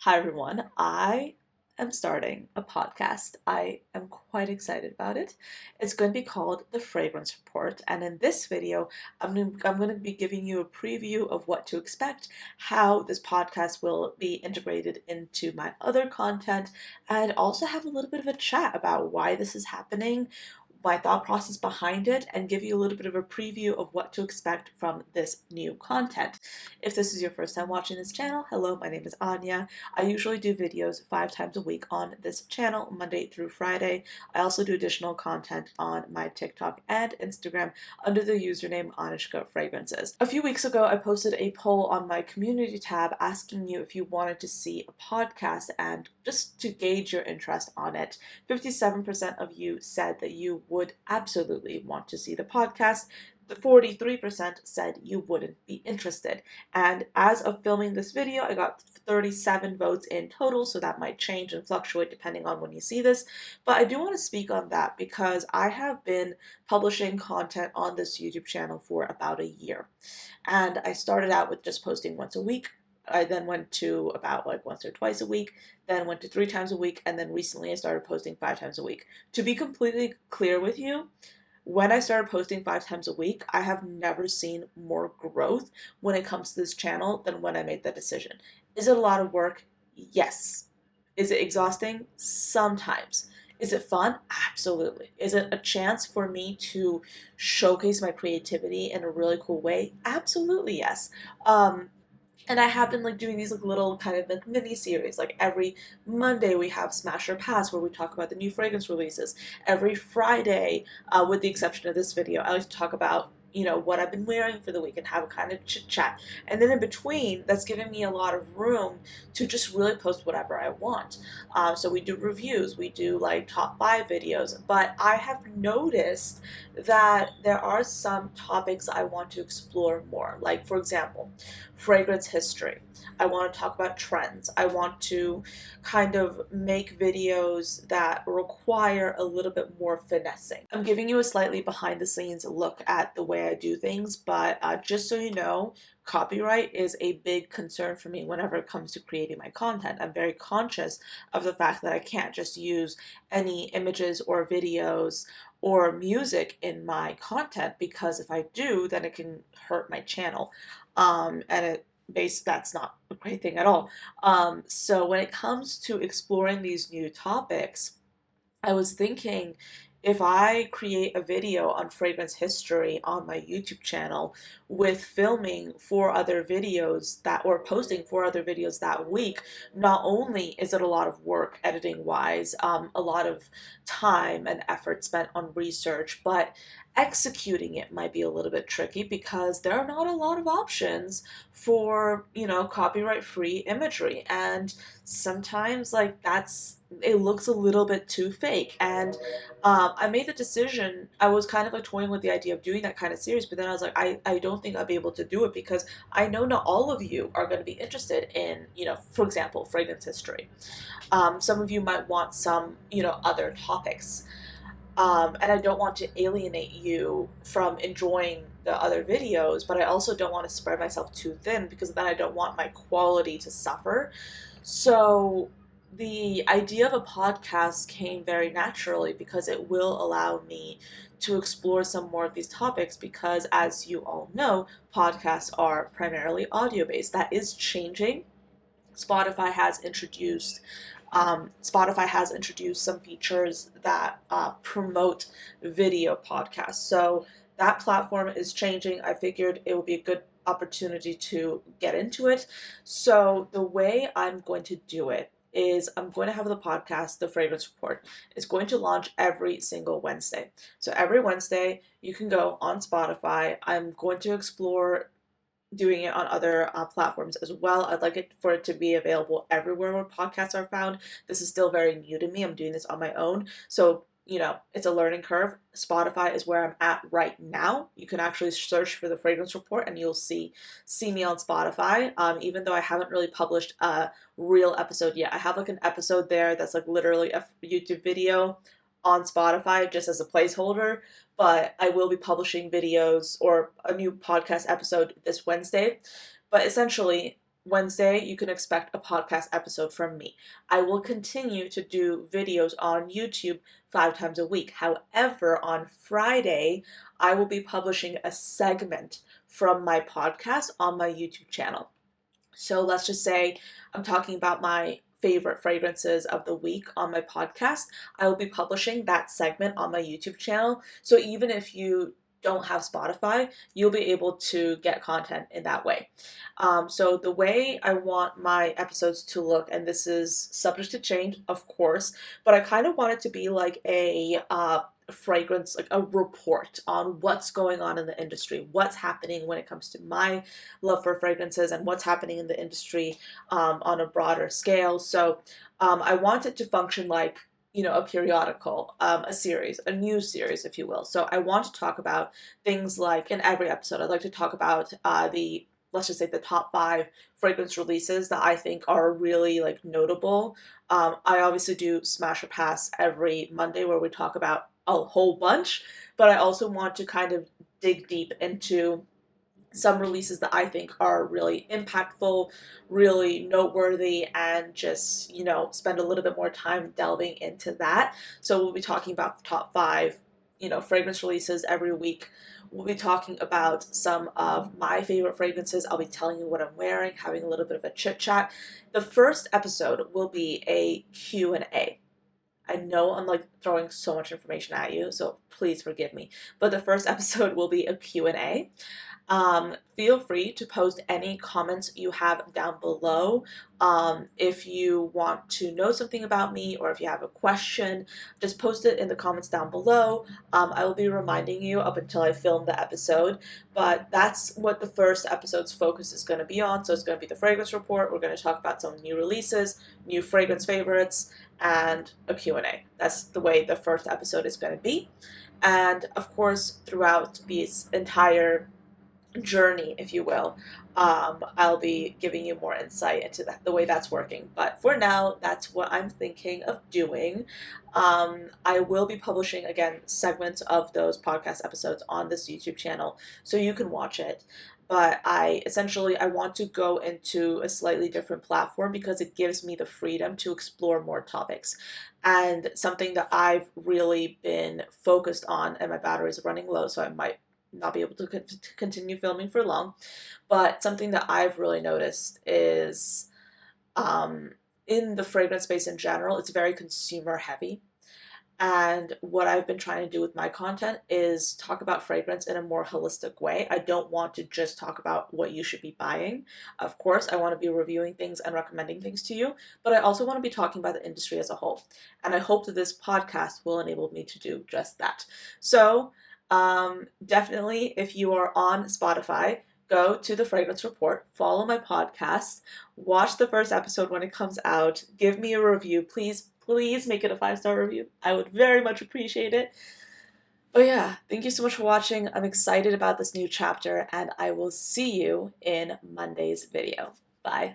Hi everyone, I am starting a podcast. I am quite excited about it. It's going to be called The Fragrance Report, and in this video, I'm going to be giving you a preview of what to expect, how this podcast will be integrated into my other content, and also have a little bit of a chat about why this is happening, my thought process behind it, and give you a little bit of a preview of what to expect from this new content. If this is your first time watching this channel, hello, my name is Anya. I usually do videos 5 times a week on this channel, Monday through Friday. I also do additional content on my TikTok and Instagram under the username ANECHKAFRAGRANCES. A few weeks ago, I posted a poll on my community tab asking you if you wanted to see a podcast and just to gauge your interest on it. 57% of you said that you would absolutely want to see the podcast. The 43% said you wouldn't be interested. And as of filming this video, I got 37 votes in total, so that might change and fluctuate depending on when you see this. But I do want to speak on that because I have been publishing content on this YouTube channel for about a year. And I started out with just posting once a week. I then went to about like once or twice a week, then went to 3 times a week, and then recently I started posting 5 times a week. To be completely clear with you, when I started posting 5 times a week, I have never seen more growth when it comes to this channel than when I made that decision. Is it a lot of work? Yes. Is it exhausting? Sometimes. Is it fun? Absolutely. Is it a chance for me to showcase my creativity in a really cool way? Absolutely, yes. And I have been like doing these like little kind of like mini series. Like every Monday we have Smash or Pass where we talk about the new fragrance releases. Every Friday, with the exception of this video, I like to talk about what I've been wearing for the week and have a kind of chit chat. And then in between, that's giving me a lot of room to just really post whatever I want. So we do reviews, we do like top 5 videos, but I have noticed that there are some topics I want to explore more. Like for example, fragrance history. I want to talk about trends. I want to kind of make videos that require a little bit more finessing. I'm giving you a slightly behind the scenes look at the way I do things, but just so you know, copyright is a big concern for me whenever it comes to creating my content. I'm very conscious of the fact that I can't just use any images or videos or music in my content, because if I do, then it can hurt my channel. And that's not a great thing at all. So when it comes to exploring these new topics, I was thinking if I create a video on fragrance history on my YouTube channel with filming 4 other videos or posting 4 other videos that week, not only is it a lot of work editing wise, a lot of time and effort spent on research, but executing it might be a little bit tricky because there are not a lot of options for, copyright free imagery. And sometimes like it looks a little bit too fake. And I made the decision. I was kind of like toying with the idea of doing that kind of series, but then I was like, I don't think I'll be able to do it because I know not all of you are going to be interested in, for example, fragrance history. Some of you might want some, other topics. And I don't want to alienate you from enjoying the other videos, but I also don't want to spread myself too thin because then I don't want my quality to suffer. So the idea of a podcast came very naturally because it will allow me to explore some more of these topics because, as you all know, podcasts are primarily audio based. That is changing. Spotify has introduced Spotify has introduced some features that promote video podcasts. So that platform is changing. I figured it would be a good opportunity to get into it. So the way I'm going to do it is I'm going to have the podcast, The Fragrance Report. It's going to launch every single Wednesday. So every Wednesday, you can go on Spotify. I'm going to explore doing it on other platforms as well. I'd like it for it to be available everywhere where podcasts are found. This is still very new to me. I'm doing this on my own. So, it's a learning curve. Spotify is where I'm at right now. You can actually search for the Fragrance Report and you'll see me on Spotify. Even though I haven't really published a real episode yet. I have like an episode there that's like literally a YouTube video on Spotify just as a placeholder, but I will be publishing videos or a new podcast episode this Wednesday. But essentially, Wednesday, you can expect a podcast episode from me. I will continue to do videos on YouTube 5 times a week. However, on Friday, I will be publishing a segment from my podcast on my YouTube channel. So let's just say I'm talking about my favorite fragrances of the week on my podcast. I will be publishing that segment on my YouTube channel. So even if you don't have Spotify, you'll be able to get content in that way. So the way I want my episodes to look, and this is subject to change, of course, but I kind of want it to be like a fragrance, like a report on what's going on in the industry, what's happening when it comes to my love for fragrances and what's happening in the industry on a broader scale. So I want it to function like, you know, a periodical, a series, a news series, if you will. So I want to talk about things like, in every episode, I'd like to talk about let's just say the top 5 fragrance releases that I think are really like notable. I obviously do Smash or Pass every Monday where we talk about a whole bunch, but I also want to kind of dig deep into some releases that I think are really impactful, really noteworthy, and just, you know, spend a little bit more time delving into that. So we'll be talking about the top 5, you know, fragrance releases every week. We'll be talking about some of my favorite fragrances. I'll be telling you what I'm wearing, having a little bit of a chit chat. The first episode will be a Q&A. I know I'm like throwing so much information at you, so please forgive me. But the first episode will be a Q&A. Feel free to post any comments you have down below. If you want to know something about me or if you have a question, just post it in the comments down below. I will be reminding you up until I film the episode, but that's what the first episode's focus is going to be on. So it's going to be the fragrance report. We're going to talk about some new releases, new fragrance favorites, and a Q&A. That's the way the first episode is going to be. And of course, throughout this entire journey, if you will, I'll be giving you more insight into the way that's working. But for now, that's what I'm thinking of doing. I will be publishing, again, segments of those podcast episodes on this YouTube channel so you can watch it. But I want to go into a slightly different platform because it gives me the freedom to explore more topics. And something that I've really been focused on, and my batteries are running low, so I might not be able to continue filming for long. But something that I've really noticed is in the fragrance space in general, it's very consumer heavy. And what I've been trying to do with my content is talk about fragrance in a more holistic way. I don't want to just talk about what you should be buying. Of course, I want to be reviewing things and recommending things to you, but I also want to be talking about the industry as a whole. And I hope that this podcast will enable me to do just that. So, definitely, if you are on Spotify, go to the Fragrance Report, follow my podcast, watch the first episode when it comes out, give me a review. Please, please make it a 5-star review. I would very much appreciate it. But yeah, thank you so much for watching. I'm excited about this new chapter, and I will see you in Monday's video. Bye.